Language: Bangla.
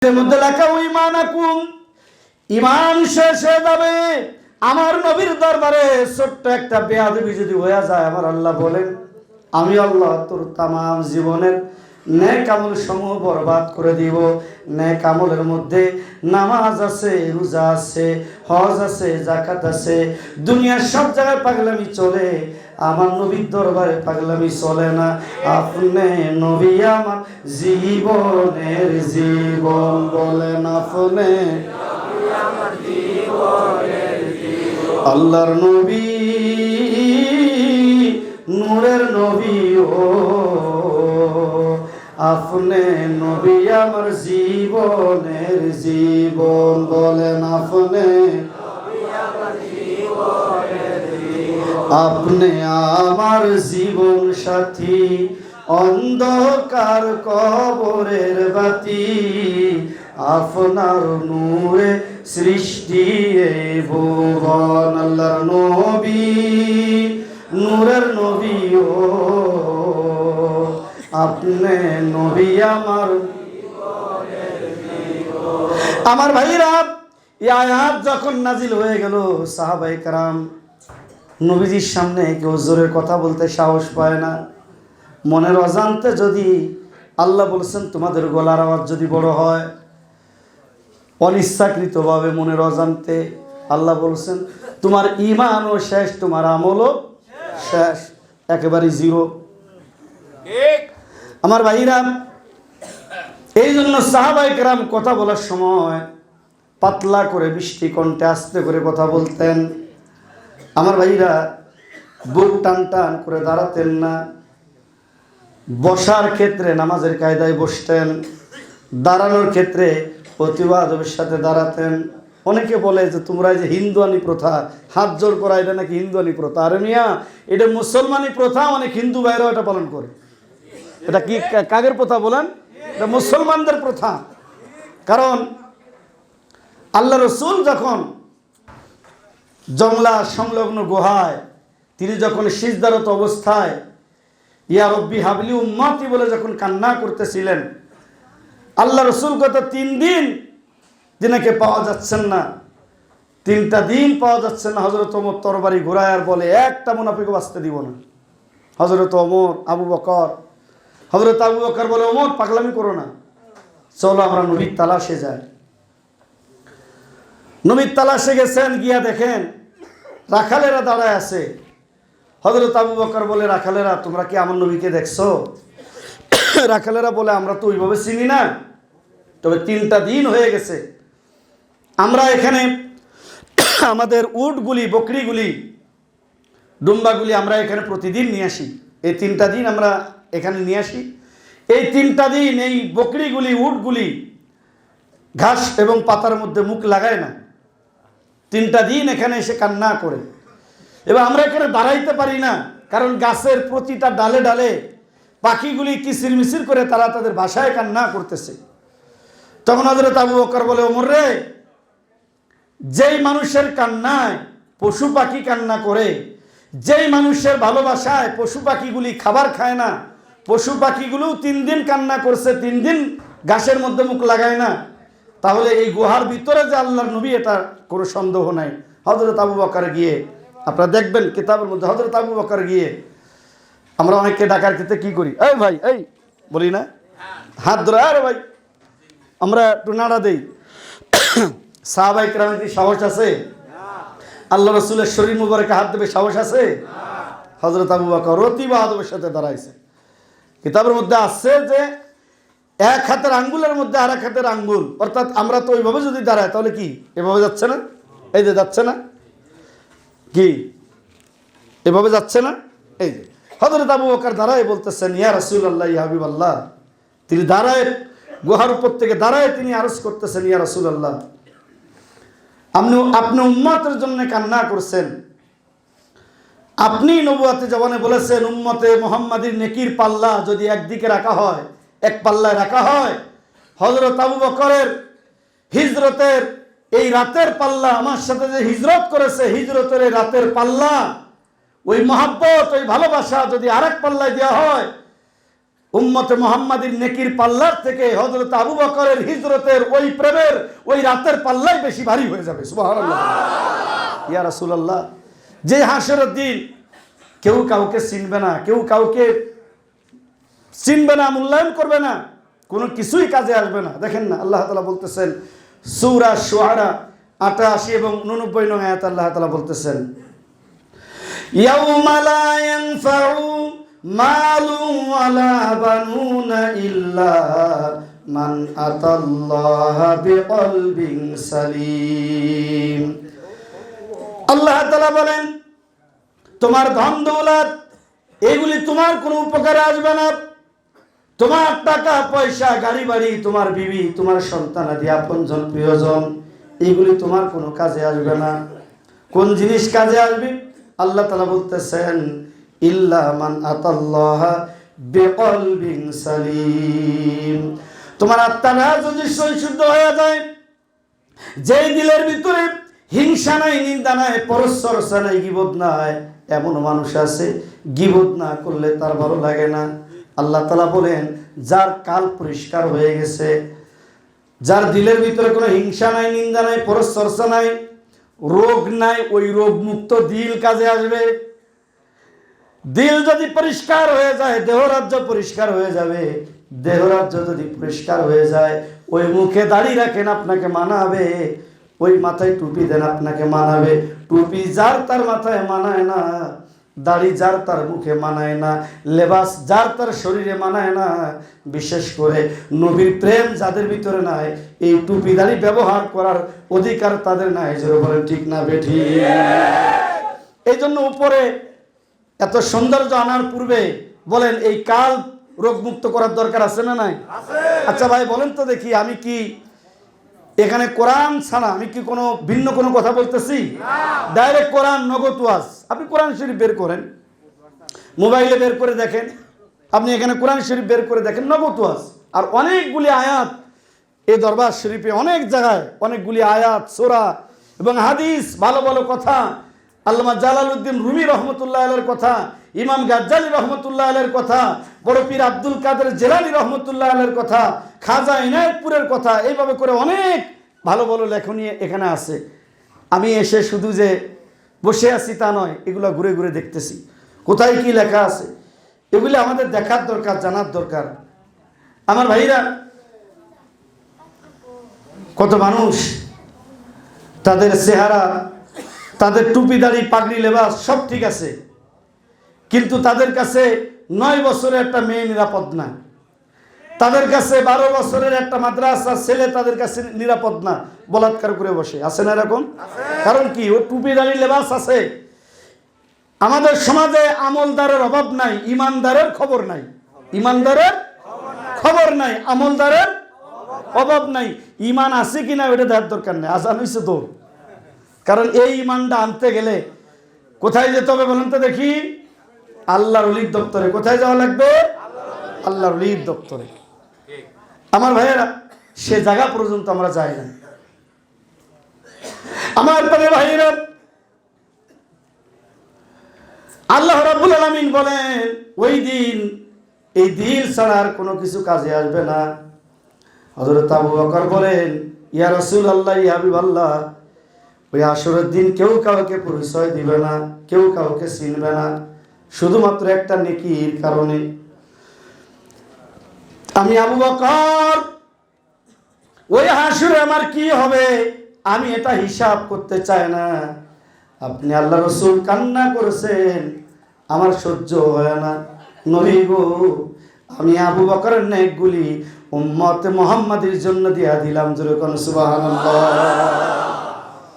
মধ্যে লেখা ঈমানাকুম, ঈমান শেষ হয়ে যাবে। আমার নবীর দরবারে ছোট্ট একটা বেয়াদবি যদি হয়ে যায়, আমার আল্লাহ বলেন আমি আল্লাহ তোর তামাম জীবনের নেক আমল সমূহ বরবাদ করে দিব। নেক আমলের মধ্যে নামাজ আছে, রোজা আছে, হজ আছে, যাকাত আছে। দুনিয়ার সব জায়গায় পাগলামি চলে, আমার নবীর দরবারে পাগলামি চলে না। আপনি নবী আমার জীবনের জীবন, বলেন আপনি আল্লাহর নবী, নূরের নবী, ও আপনি নবী আমার জীবনের জীবন, বলেন আপনি আপনি আমার জীবন সাথী, অন্ধকার কবরের বাতি, আপনার নূরে সৃষ্টি এই ভুবন। আল্লাহর নবী, নূরের নবী, ও আপনি নবী আমার ভাইরা। এই আয়াত যখন নাজিল হয়ে গেল, সাহাবায়ে কেরাম নবীজির সামনে কেউ জোরে কথা বলতে সাহস পায় না। মনের অজান্তে যদি আল্লাহ বলছেন তোমাদের গলার আওয়াজ যদি বড় হয়, অনিচ্ছাকৃতভাবে মনের অজান্তে আল্লাহ বলছেন তোমার ঈমানও শেষ, তোমার আমলও শেষ, একেবারে জিরো। আমার ভাইরা, এই জন্য সাহাবায়ে কেরাম কথা বলার সময় পাতলা করে বৃষ্টি কণ্ঠে আস্তে করে কথা বলতেন। আমার ভাইরা বুক টান টান করে দাঁড়াতেন না। বসার ক্ষেত্রে নামাজের কায়দায় বসতেন, দাঁড়ানোর ক্ষেত্রে প্রতিবাদের সাথে দাঁড়াতেন। অনেকে বলে যে তোমরা যে হিন্দুয়ানি প্রথা, হাত জোর করা, এটা নাকি হিন্দুয়ানি প্রথা। আরে মিয়া, এটা মুসলমানি প্রথা, অনেক হিন্দু ভাইরাও এটা পালন করে। এটা কি কাগের প্রথা বলেন? এটা মুসলমানদের প্রথা। কারণ আল্লাহ রসুল যখন জংলা সংলগ্ন গুহায় তিনি যখন সিজদারত অবস্থায় ইয়া রব্বি হাবলি উম্মতি বলে যখন কান্না করতেছিলেন, আল্লাহ রসুল গত 3 দিন দিনাকে পাওয়া যাচ্ছেন না, 3টা দিন পাওয়া যাচ্ছে না। হযরত ওমর তরবারি ঘুরায় আর বলে একটা মুনাফিকও বাঁচতে দিব না। হযরত ওমর, আবু বকর, হযরত আবু বকর বলে ওমর পাগলামি করো না, চলো আমরা নবীর তালাশে যাই। নবীর তালাশে গেছেন, গিয়া দেখেন রাখালেরা দাঁড়ায় আছে। হযরত আবু বকর বলে রাখালেরা তোমরা কি আমার নবীকে দেখছো? রাখালেরা বলে আমরা তো ওইভাবে চিনি না, তবে 3টা দিন হয়ে গেছে আমরা এখানে আমাদের উটগুলি, বকরিগুলি, ডুম্বাগুলি আমরা এখানে প্রতিদিন নিয়ে আসি। এই 3টা দিন আমরা এখানে নিয়ে আসি। এই 3টা দিন এই বকরিগুলি, উটগুলি ঘাস এবং পাতার মধ্যে মুখ লাগায় না। 3টা দিন এখানে এসে কান্না করে। এবার আমরা এখানে দাঁড়াইতে পারি না, কারণ গাছের প্রতিটা ডালে ডালে পাখিগুলি কিচিরমিচির করে তারা তাদের বাসায় কান্না করতেছে। তখন হযরত আবু বকর বলে ওমর রে, যেই মানুষের কান্নায় পশু পাখি কান্না করে, যেই মানুষের ভালোবাসায় পশু পাখিগুলি খাবার খায় না, পশু পাখিগুলো 3 দিন কান্না করছে, 3 দিন ঘাসের মধ্যে মুখ লাগায় না, তাহলে এই গুহার ভিতরে যে আল্লাহর নবী, এটা কোনো সন্দেহ নাই। হযরত আবু বকর গিয়ে, আপনারা দেখবেন কিতাবের মধ্যে, হযরত আবু বকর গিয়ে, আমরা অনেককে ডাকার ক্ষেত্রে কি করি, এই ভাই এই বলি না, হাত ধরে আরে ভাই আমরা একটু নাড়া দেই। সাহাবায়ে কেরামের কি সাহস আছে? আল্লাহ রসুলের শরীর মুবারকে হাত দেবে সাহস আছে? হযরত আবু বকর অতি বাহাদুরের সাথে দাঁড়াইছে। কিতাবের মধ্যে আসছে যে এক হাতের আঙ্গুলের মধ্যে আর এক হাতের আঙ্গুল, অর্থাৎ আমরা তো ওইভাবে যদি দাঁড়াই তাহলে কি এভাবে যাচ্ছে না? এই যে যাচ্ছে না, কি এভাবে যাচ্ছে না? এই যে হযরত আবু বকর দাঁড়ায় বলতেছেন ইয়া রাসূলুল্লাহ, ইয়া হাবিবাল্লাহ। তিনি দাঁড়ায়, গুহার উপর থেকে দাঁড়ায় তিনি আরজ করতেছেন ইয়া রাসূলুল্লাহ, আপনি উম্মতের জন্য কান্না করছেন। আপনি নবুয়াতে জবানে বলেছেন উম্মতে মুহাম্মাদীর নেকির পাল্লা যদি একদিকে রাখা হয়, এক পাল্লায় রাখা হয়, হযরত আবু বকরের হিজরতের এই রাতের পাল্লা, আমার সাথে যে হিজরত করেছে হিজরতের এই রাতের পাল্লা, ওই মহব্বত, ওই ভালোবাসা যদি আরেক পাল্লায় দেওয়া হয়, উম্মতে মুহাম্মাদীর নেকির পাল্লার থেকে হযরত আবু বকরের হিজরতের ওই প্রেমের ওই রাতের পাল্লাই বেশি ভারী হয়ে যাবে। সুবহানাল্লাহ। ইয়া রাসূলুল্লাহ, যে হাসরের দিন কেউ কাউকে চিনবে না, কেউ কাউকে চিনবে না, মূল্যায়ন করবে না, কোনো কিছুই কাজে আসবে না। দেখেন না, আল্লাহ তাআলা বলতেছেন সূরা শুআরা 88 এবং 89 নং আয়াত আল্লাহ তাআলা বলতেছেন, ইয়াউমা লা ইয়ানফাউ মালু ওয়ালা বানুনা ইল্লা মান আতাল্লাহা বিকলবিন সালিম। আল্লাহ তাআলা বলেন, তোমার ধন দৌলত এগুলি তোমার কোনো উপকারে আসবে না। তোমার টাকা পয়সা, গাড়ি বাড়ি, তোমার বিবি, তোমার সন্তান আদি আপনজন প্রিয়জন, এগুলি তোমার কোনো কাজে আসবে না। কোন জিনিস কাজে আসবে? আল্লাহ তাআলা বলতেছেন, ইল্লা মান আতাল্লাহা বিকলবিন সালিম। তোমার আত্মাটা যদি পরিশুদ্ধ হয়ে যায়, যেই দিলের ভিতরে হিংসা নাই, নিন্দা নাই, পরশ্চর্চা নাই, গীবত নাই। এমন মানুষ আছে গীবত না করলে তার ভালো লাগে না। আল্লাহ তাআলা বলেন, যার কাল পরিষ্কার হয়ে গেছে, যার দিলের ভিতরে কোনো হিংসা নাই, নিন্দা নাই, পরশ্চর্চা নাই, রোগ নাই, ওই রোগ মুক্ত দিল কাজে আসবে। দিল যদি পরিষ্কার হয়ে যায়, দেহরাজ্য পরিষ্কার হয়ে যাবে। দেহরাজ্য যদি পরিষ্কার হয়ে যায়, ওই মুখে দাড়ি রাখেন আপনাকে মানাবে, ওই মাথায় টুপি দেন আপনাকে মানাবে। টুপি যার তার মাথায় মানায় না, দাড়ি যার তার মুখে মানায় না, লেবাস যার তার শরীরে মানায় না। বিশেষ করে নবীর প্রেম যাদের ভিতরে নাই, এই টুপি দাড়ি ব্যবহার করার অধিকার তাদের নাই। জোরে বলেন ঠিক না বেঠিক? এই জন্য উপরে এত সৌন্দর্য আনার পূর্বে বলেন, এই কাল রোগমুক্ত করার দরকার আছে না নাই? আচ্ছা ভাই বলেন তো দেখি, আমি কি এখানে কোরআন ছাড়া আমি কি কোনো ভিন্ন কোনো কথা বলতেছি? ডাইরেক্ট কোরআন, নগদ ওয়াজ। আপনি কোরআন শরীফ বের করেন, মোবাইলে বের করে দেখেন, আপনি এখানে কোরআন শরীফ বের করে দেখেন, নগদ ওয়াজ। আর অনেকগুলি আয়াত এই দরবার শরীফে, অনেক জায়গায় অনেকগুলি আয়াত, সূরা এবং হাদিস, ভালো ভালো কথা, আল্লামা জালালউদ্দিন রুমি রহমতুল্লাহ আলাইহির কথা, ইমাম গাজ্জালি রহমতুল্লাহ আলাইহির কথা, বড় পীর আব্দুল কাদের জিলানী রহমতুল্লাহ আলাইহির কথা, খাজা ইনায়েতপুরের কথা, এইভাবে করে অনেক ভালো ভালো লেখনী এখানে আছে। আমি এসে শুধু যে বসে আছি তা নয়, এগুলো ঘুরে ঘুরে দেখতেছি কোথায় কি লেখা আছে। এগুলি আমাদের দেখার দরকার, জানার দরকার। আমার ভাইরা, কত মানুষ তাদের চেহারা, তাদের টুপি দাড়ি পাগড়ি লেবাস সব ঠিক আছে, কিন্তু তাদের কাছে 9 বছরের একটা মেয়ে নিরাপদ না, তাদের কাছে 12 বছরের একটা মাদ্রাসার ছেলে তাদের কাছে নিরাপদ না, বলাৎকার করে বসে আছে না এরকম? কারণ কি? ও টুপি দাড়ি লেবাস আছে। আমাদের সমাজে আমলদারের অভাব নাই, ইমানদারের খবর নাই। ইমানদারের খবর নাই, আমলদারের অভাব নাই। ইমান আছে কিনা ওটা দেখার দরকার নেই, আজান হইছে তো। কারণ এই ইমানটা আনতে গেলে কোথায় যেতে হবে বলেন তো দেখি? আল্লাহর ওলির দপ্তরে। কোথায় যাওয়া লাগবে? আল্লাহর ওলির দপ্তরে। আমার ভাইয়েরা, সে জায়গা পর্যন্ত আমরা যাই না। আমার ভাইয়েরা, আল্লাহ রাব্বুল আলামিন বলেন, ওই দিন এই দিল ছাড়া আর কোনো কিছু কাজে আসবে না। হযরত আবু বকর বলেন, ইয়া রাসূলুল্লাহ, ইয়া হাবিবাল্লাহ, ওই আসরের দিন কেউ কাউকে পরিচয় দিবে না, কেউ কাউকে চিনবে না, শুধুমাত্র একটা নেকির কারণে। আমি আবু বকর, ওই হাসরে আমার কি হবে আমি এটা হিসাব করতে চাই না। আপনি আল্লাহ রাসূল কান্না করেছেন, আমার সহ্য হয় না। নবী গো, আমি আবু বকরের নেকগুলি উম্মতে মুহাম্মাদের জন্য দিয়া দিলাম। জোরে কোন সুবহানাল্লাহ।